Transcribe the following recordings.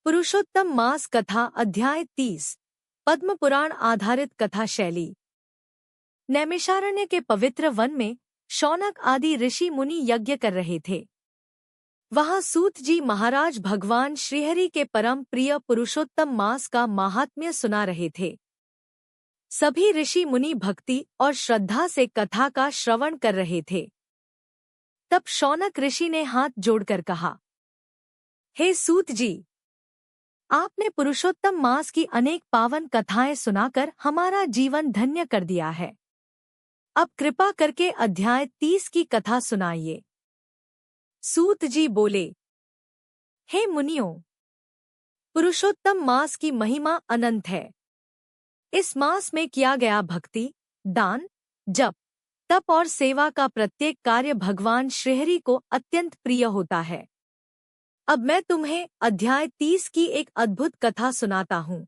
पुरुषोत्तम मास कथा अध्याय 30 पद्म पुराण आधारित कथा शैली। नैमिषारण्य के पवित्र वन में शौनक आदि ऋषि मुनि यज्ञ कर रहे थे। वहां सूत जी महाराज भगवान श्रीहरि के परम प्रिय पुरुषोत्तम मास का महात्म्य सुना रहे थे। सभी ऋषि मुनि भक्ति और श्रद्धा से कथा का श्रवण कर रहे थे। तब शौनक ऋषि ने हाथ जोड़कर कहा, हे सूत जी, आपने पुरुषोत्तम मास की अनेक पावन कथाएं सुनाकर हमारा जीवन धन्य कर दिया है। अब कृपा करके अध्याय 30 की कथा सुनाइए। सूत जी बोले, हे मुनियों, पुरुषोत्तम मास की महिमा अनंत है। इस मास में किया गया भक्ति, दान, जप, तप और सेवा का प्रत्येक कार्य भगवान श्रीहरि को अत्यंत प्रिय होता है। अब मैं तुम्हें अध्याय 30 की एक अद्भुत कथा सुनाता हूँ।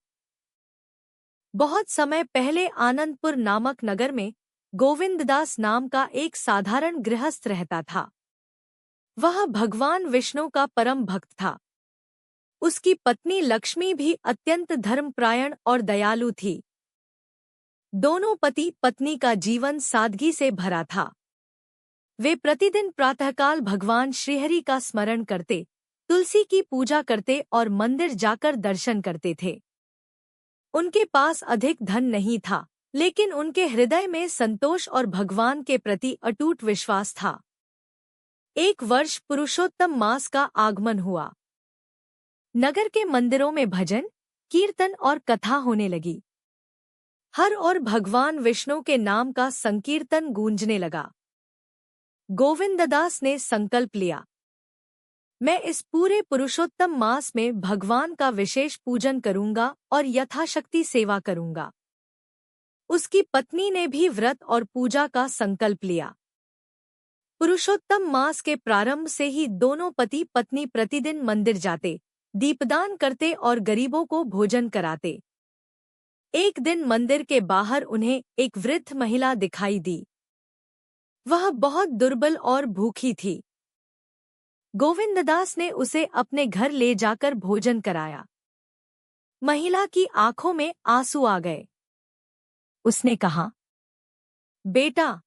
बहुत समय पहले आनंदपुर नामक नगर में गोविंददास नाम का एक साधारण गृहस्थ रहता था। वह भगवान विष्णु का परम भक्त था। उसकी पत्नी लक्ष्मी भी अत्यंत धर्मपरायण और दयालु थी। दोनों पति पत्नी का जीवन सादगी से भरा था। वे प्रतिदिन प्रातःकाल भगवान श्रीहरि का स्मरण करते, तुलसी की पूजा करते और मंदिर जाकर दर्शन करते थे। उनके पास अधिक धन नहीं था, लेकिन उनके हृदय में संतोष और भगवान के प्रति अटूट विश्वास था। एक वर्ष पुरुषोत्तम मास का आगमन हुआ। नगर के मंदिरों में भजन, कीर्तन और कथा होने लगी। हर ओर भगवान विष्णु के नाम का संकीर्तन गूंजने लगा। गोविंददास ने संकल्प लिया, मैं इस पूरे पुरुषोत्तम मास में भगवान का विशेष पूजन करूंगा और यथाशक्ति सेवा करूंगा। उसकी पत्नी ने भी व्रत और पूजा का संकल्प लिया। पुरुषोत्तम मास के प्रारंभ से ही दोनों पति पत्नी प्रतिदिन मंदिर जाते, दीपदान करते और गरीबों को भोजन कराते। एक दिन मंदिर के बाहर उन्हें एक वृद्ध महिला दिखाई दी। वह बहुत दुर्बल और भूखी थी। गोविंददास ने उसे अपने घर ले जाकर भोजन कराया। महिला की आंखों में आंसू आ गए। उसने कहा, बेटा,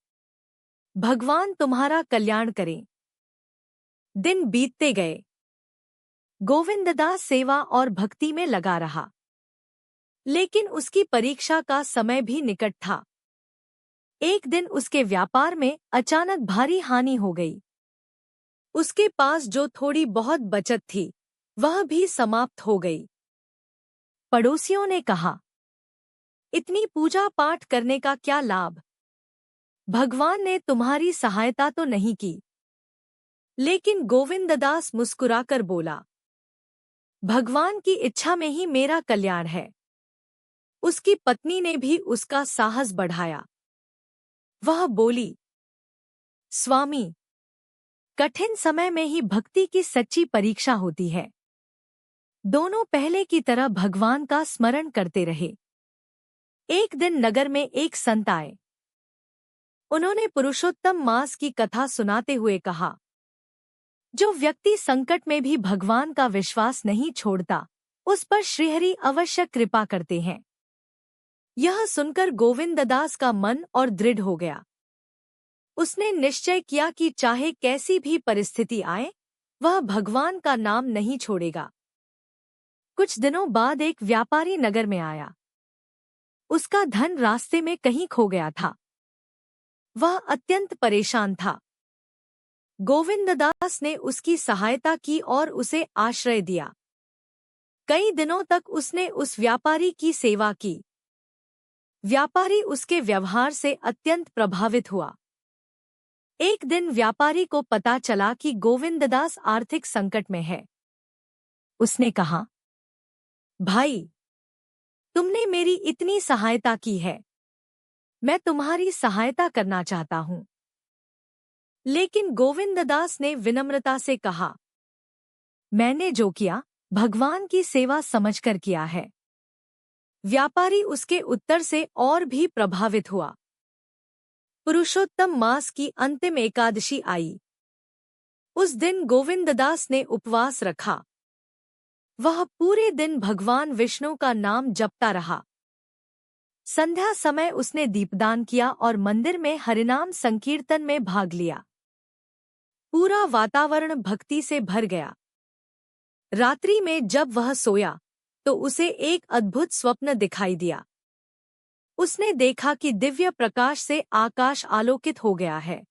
भगवान तुम्हारा कल्याण करें। दिन बीतते गए। गोविंददास सेवा और भक्ति में लगा रहा, लेकिन उसकी परीक्षा का समय भी निकट था। एक दिन उसके व्यापार में अचानक भारी हानि हो गई। उसके पास जो थोड़ी बहुत बचत थी, वह भी समाप्त हो गई। पड़ोसियों ने कहा, इतनी पूजा पाठ करने का क्या लाभ? भगवान ने तुम्हारी सहायता तो नहीं की। लेकिन गोविंददास मुस्कुराकर बोला, भगवान की इच्छा में ही मेरा कल्याण है। उसकी पत्नी ने भी उसका साहस बढ़ाया। वह बोली, स्वामी, कठिन समय में ही भक्ति की सच्ची परीक्षा होती है। दोनों पहले की तरह भगवान का स्मरण करते रहे। एक दिन नगर में एक संत आए। उन्होंने पुरुषोत्तम मास की कथा सुनाते हुए कहा, जो व्यक्ति संकट में भी भगवान का विश्वास नहीं छोड़ता, उस पर श्रीहरि अवश्य कृपा करते हैं। यह सुनकर गोविंददास का मन और दृढ़ हो गया। उसने निश्चय किया कि चाहे कैसी भी परिस्थिति आए, वह भगवान का नाम नहीं छोड़ेगा। कुछ दिनों बाद एक व्यापारी नगर में आया। उसका धन रास्ते में कहीं खो गया था। वह अत्यंत परेशान था। गोविंददास ने उसकी सहायता की और उसे आश्रय दिया। कई दिनों तक उसने उस व्यापारी की सेवा की। व्यापारी उसके व्यवहार से अत्यंत प्रभावित हुआ। एक दिन व्यापारी को पता चला कि गोविंददास आर्थिक संकट में है। उसने कहा, भाई, तुमने मेरी इतनी सहायता की है, मैं तुम्हारी सहायता करना चाहता हूँ। लेकिन गोविंददास ने विनम्रता से कहा, मैंने जो किया भगवान की सेवा समझकर किया है। व्यापारी उसके उत्तर से और भी प्रभावित हुआ। पुरुषोत्तम मास की अंतिम एकादशी आई। उस दिन गोविंददास ने उपवास रखा। वह पूरे दिन भगवान विष्णु का नाम जपता रहा। संध्या समय उसने दीपदान किया और मंदिर में हरिनाम संकीर्तन में भाग लिया। पूरा वातावरण भक्ति से भर गया। रात्रि में जब वह सोया तो उसे एक अद्भुत स्वप्न दिखाई दिया। उसने देखा कि दिव्य प्रकाश से आकाश आलोकित हो गया है।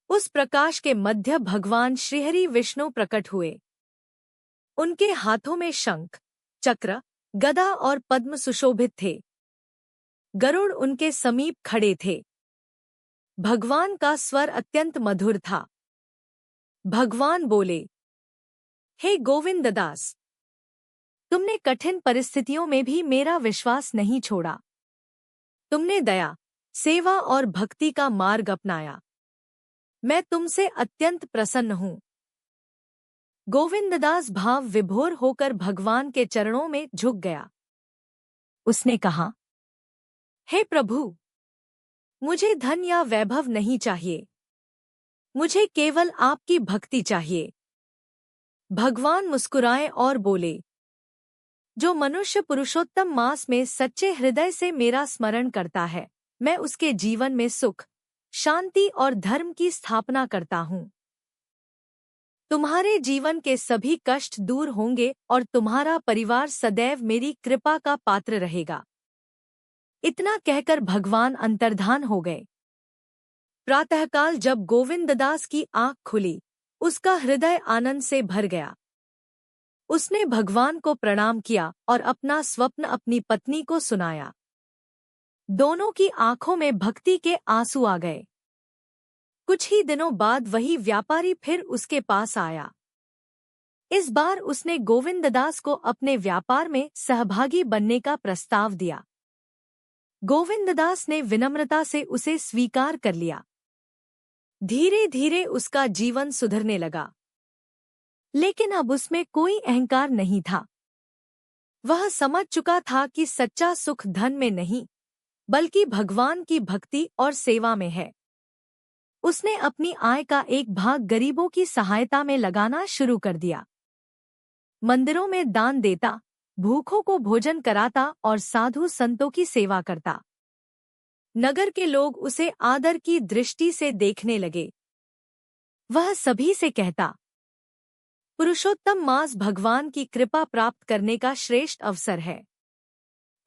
उस प्रकाश के मध्य भगवान श्रीहरि विष्णु प्रकट हुए। उनके हाथों में शंख, चक्र, गदा और पद्म सुशोभित थे। गरुड़ उनके समीप खड़े थे। भगवान का स्वर अत्यंत मधुर था। भगवान बोले, हे गोविंददास, तुमने कठिन परिस्थितियों में भी मेरा विश्वास नहीं छोड़ा। तुमने दया, सेवा और भक्ति का मार्ग अपनाया। मैं तुमसे अत्यंत प्रसन्न हूँ। गोविंददास भाव विभोर होकर भगवान के चरणों में झुक गया। उसने कहा, हे प्रभु, मुझे धन या वैभव नहीं चाहिए। मुझे केवल आपकी भक्ति चाहिए। भगवान मुस्कुराए और बोले, जो मनुष्य पुरुषोत्तम मास में सच्चे हृदय से मेरा स्मरण करता है, मैं उसके जीवन में सुख, शांति और धर्म की स्थापना करता हूँ। तुम्हारे जीवन के सभी कष्ट दूर होंगे और तुम्हारा परिवार सदैव मेरी कृपा का पात्र रहेगा। इतना कहकर भगवान अंतर्धान हो गए। प्रातःकाल जब गोविंददास की आंख खुली, उसका हृदय आनंद से भर गया। उसने भगवान को प्रणाम किया और अपना स्वप्न अपनी पत्नी को सुनाया। दोनों की आंखों में भक्ति के आंसू आ गए। कुछ ही दिनों बाद वही व्यापारी फिर उसके पास आया। इस बार उसने गोविंददास को अपने व्यापार में सहभागी बनने का प्रस्ताव दिया। गोविंददास ने विनम्रता से उसे स्वीकार कर लिया। धीरे धीरे उसका जीवन सुधरने लगा, लेकिन अब उसमें कोई अहंकार नहीं था। वह समझ चुका था कि सच्चा सुख धन में नहीं, बल्कि भगवान की भक्ति और सेवा में है। उसने अपनी आय का एक भाग गरीबों की सहायता में लगाना शुरू कर दिया। मंदिरों में दान देता, भूखों को भोजन कराता और साधु संतों की सेवा करता। नगर के लोग उसे आदर की दृष्टि से देखने लगे। वह सभी से कहता, पुरुषोत्तम मास भगवान की कृपा प्राप्त करने का श्रेष्ठ अवसर है।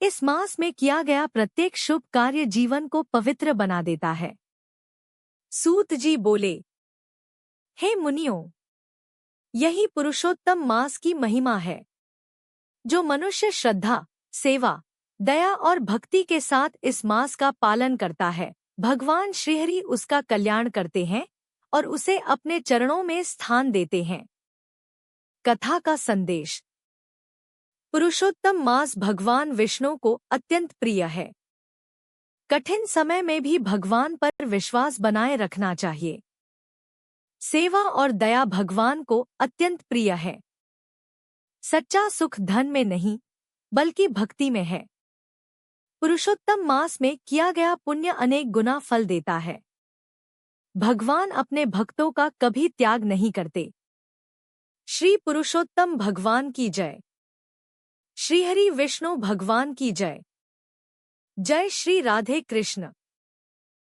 इस मास में किया गया प्रत्येक शुभ कार्य जीवन को पवित्र बना देता है। सूत जी बोले, हे मुनियों, यही पुरुषोत्तम मास की महिमा है। जो मनुष्य श्रद्धा, सेवा, दया और भक्ति के साथ इस मास का पालन करता है, भगवान श्रीहरि उसका कल्याण करते हैं और उसे अपने चरणों में स्थान देते हैं। कथा का संदेश। पुरुषोत्तम मास भगवान विष्णु को अत्यंत प्रिय है। कठिन समय में भी भगवान पर विश्वास बनाए रखना चाहिए। सेवा और दया भगवान को अत्यंत प्रिय है। सच्चा सुख धन में नहीं, बल्कि भक्ति में है। पुरुषोत्तम मास में किया गया पुण्य अनेक गुना फल देता है। भगवान अपने भक्तों का कभी त्याग नहीं करते। श्री पुरुषोत्तम भगवान की जय। श्रीहरि विष्णु भगवान की जय। जय श्री राधे कृष्ण।